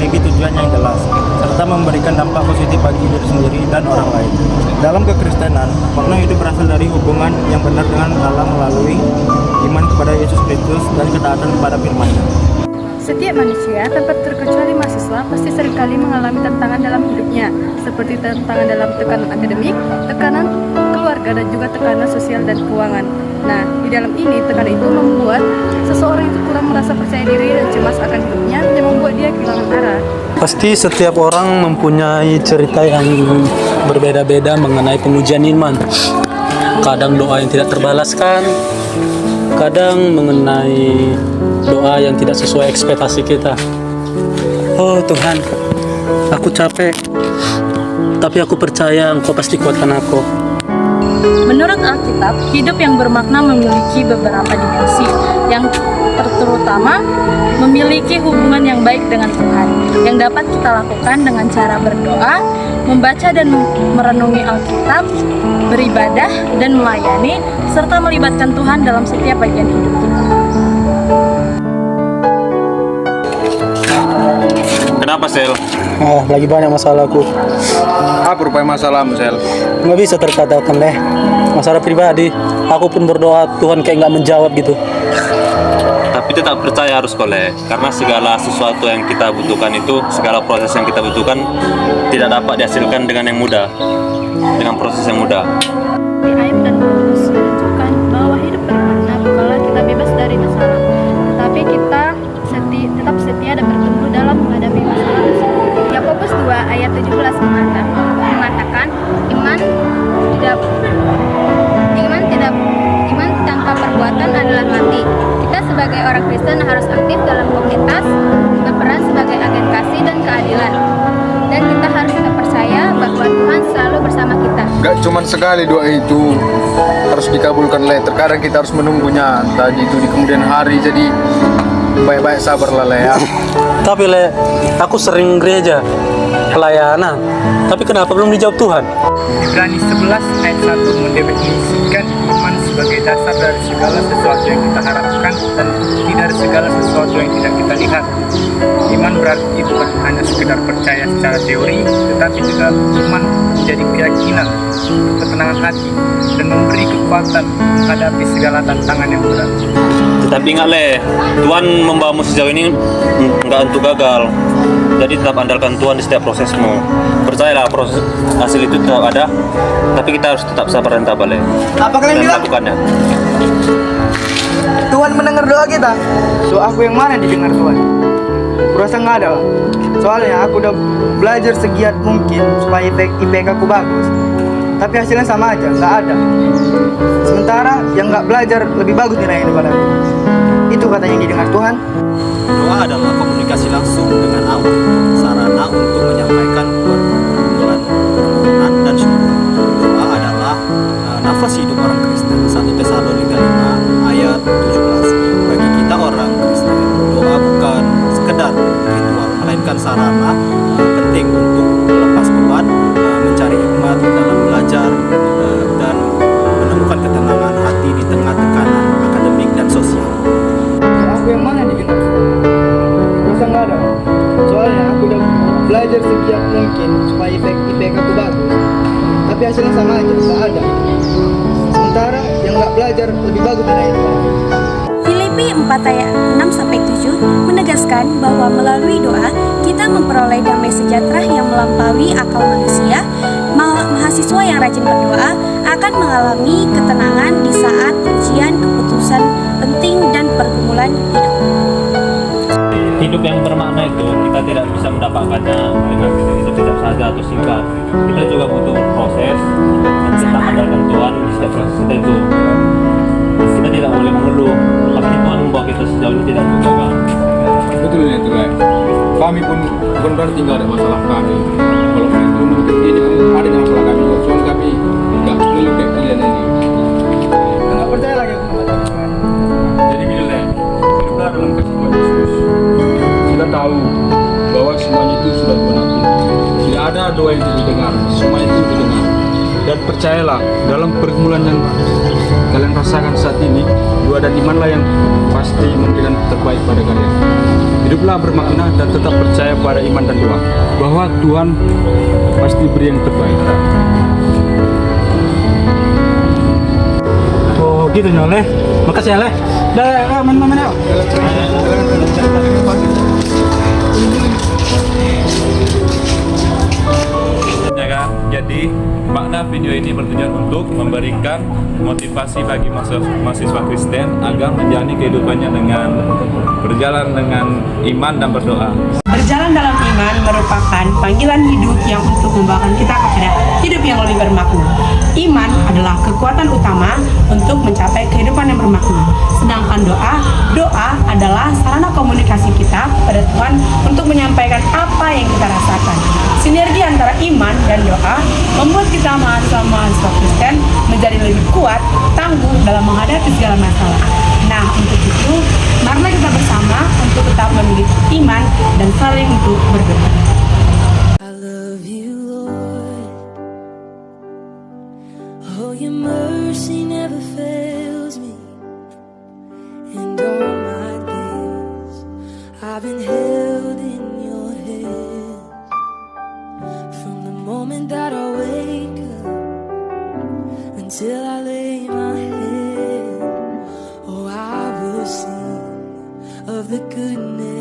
memiliki tujuan yang jelas, serta memberikan dampak positif bagi diri sendiri dan orang lain. Dalam kekristenan, makna hidup berasal dari hubungan yang benar dengan Allah melalui iman kepada Yesus Kristus dan ketaatan kepada firman-Nya. Setiap manusia, tanpa terkecuali mahasiswa, pasti seringkali mengalami tantangan dalam hidupnya, seperti tantangan dalam tekanan akademik, tekanan keluarga, dan juga tekanan sosial dan keuangan. Nah, di dalam ini, tekanan itu membuat seseorang itu kurang merasa percaya diri dan cemas akan hidupnya, yang membuat dia kehilangan arah. Pasti setiap orang mempunyai cerita yang berbeda-beda mengenai pengujian iman. Kadang doa yang tidak terbalaskan, kadang mengenai doa yang tidak sesuai ekspektasi kita. Oh Tuhan, aku capek, tapi aku percaya Engkau pasti kuatkan aku. Menurut Alkitab, hidup yang bermakna memiliki beberapa dimensi, yang terutama memiliki hubungan yang baik dengan Tuhan, yang dapat kita lakukan dengan cara berdoa, membaca dan merenungi Alkitab, beribadah dan melayani, serta melibatkan Tuhan dalam setiap bagian hidup kita. Kenapa, Sel? Lagi banyak masalahku. Apa rupanya masalahmu, Sel? Nggak bisa terkatakan deh. Masalah pribadi, aku pun berdoa Tuhan kayak nggak menjawab gitu. Tapi tetap percaya harus koleh, karena segala sesuatu yang kita butuhkan itu, segala proses yang kita butuhkan tidak dapat dihasilkan dengan yang mudah, dengan proses yang mudah. Di ayat dan Paulus menunjukkan bahwa hidup bermakna bukanlah kita bebas dari masalah, tetapi kita tetap setia dan bertumbuh dalam menghadapi masalah tersebut. Yakobus 2 ayat 17 mengatakan iman tanpa perbuatan adalah mati. Kita sebagai orang Kristen harus aktif dalam komunitas, berperan sebagai agen kasih dan keadilan. Dan kita harus tetap percaya bahwa Tuhan selalu bersama kita. Gak cuman sekali doa itu harus dikabulkan, Le. Terkadang kita harus menunggunya, tadi itu di kemudian hari. Jadi baik-baik sabarlah, Le, ya. Tapi Le, aku sering gereja, pelayanan, tapi kenapa belum dijawab Tuhan? Ibrani 11 ayat 1 mendefinisikan iman sebagai dasar dari segala sesuatu yang kita harapkan dan bukti dari segala sesuatu yang tidak kita lihat. Iman berarti bukan hanya sekedar percaya secara teori, tetapi juga iman menjadi keyakinan, ketenangan hati, dan memberi kekuatan menghadapi segala tantangan yang berat. Tetapi ingat, Le, Tuhan membawamu sejauh ini enggak untuk gagal. Jadi tetap andalkan Tuhan di setiap prosesmu. Percayalah, proses hasil itu tetap ada, tapi kita harus tetap sabar dan tabah, Le. Apa kalian bilang? Lakukannya. Tuhan mendengar doa kita. Doa aku yang mana didengar Tuhan? Kurasa nggak ada, Pak. Soalnya aku udah belajar segiat mungkin supaya IPK aku bagus, tapi hasilnya sama aja, nggak ada. Sementara yang nggak belajar lebih bagus nilainya daripada aku. Itu katanya yang didengar Tuhan. Doa adalah komunikasi langsung dengan Allah, sarana untuk menyampaikan permohonan dan syukur. Doa adalah nafas hidup orang Kristen. 1 Tesalonika 5 ayat 17. Bagi kita orang Kristen, doa bukan sekedar ritual, melainkan sarana penting untuk melepas beban, mencari hikmat dalam belajar, dan menemukan ketenangan hati di tengah tekanan akademik dan sosial. Aku yang mana didengar Tuhan? Kurasa nggak ada, Pak. Soalnya aku udah belajar segiat mungkin supaya IPK aku bagus, tapi hasilnya sama aja, nggak ada. Sementara yang nggak belajar lebih bagus nilainya daripada aku. Filipi 4 ayat 6-7 menegaskan bahwa melalui doa kita memperoleh damai sejahtera yang melampaui akal manusia. Mahasiswa yang rajin berdoa akan mengalami ketenangan di saat ujian, keputusan penting, dan pergumulan hidup. Hidup yang bermakna itu kita tidak bisa mendapatkannya dengan itu tidak saja atau singkat. Kita juga butuh proses dan kita andalkan Tuhan di setiap proses kita itu. Kita tidak boleh mengeluh, pasti Tuhan membawa kita sejauh ini tidak juga gagal. Betul ya, itu, Le. Kami pun bukan berarti nggak ada masalah kami. Kalau kalian itu menurut ini ada masalah kami, soalnya kami nggak perlu kayak kalian ini. Nggak percaya lagi aku sama Tuhan. Jadi gini, Le, hiduplah dalam kehidupan Yesus. Kita tahu bahwa semuanya itu sudah Tuhan atur. Tidak ada doa yang tidak didengar, semua itu didengar. Dan percayalah, dalam pergumulan yang kalian rasakan saat ini, doa dan imanlah yang pasti memberikan terbaik pada kalian. Hiduplah bermakna dan tetap percaya pada iman dan doa, bahwa Tuhan pasti beri yang terbaik. Oh gitu nyoleh. Makasih ya leh. Dah mana yuk. Ya kan? Jadi makna video ini bertujuan untuk memberikan motivasi bagi mahasiswa Kristen agar menjalani kehidupannya dengan berjalan dengan iman dan berdoa. Berjalan dalam iman merupakan panggilan hidup yang untuk membawakan kita kepada hidup yang lebih bermakna. Iman adalah kekuatan utama untuk mencapai kehidupan yang bermakna. Sedangkan doa adalah sarana komunikasi kita kepada Tuhan untuk menyampaikan apa yang kita rasakan. Sinergi antara iman dan doa membuat kita mahasiswa Kristen menjadi lebih kuat, tangguh dalam menghadapi segala masalah. Nah, untuk itu, marilah kita bersama untuk tetap memiliki iman dan saling untuk berdoa. I love you, Lord. Oh, your mercy never fails me. And all my days, I've been held in your hands. From the moment that I wake up until I lay my head, oh, I will sing of the goodness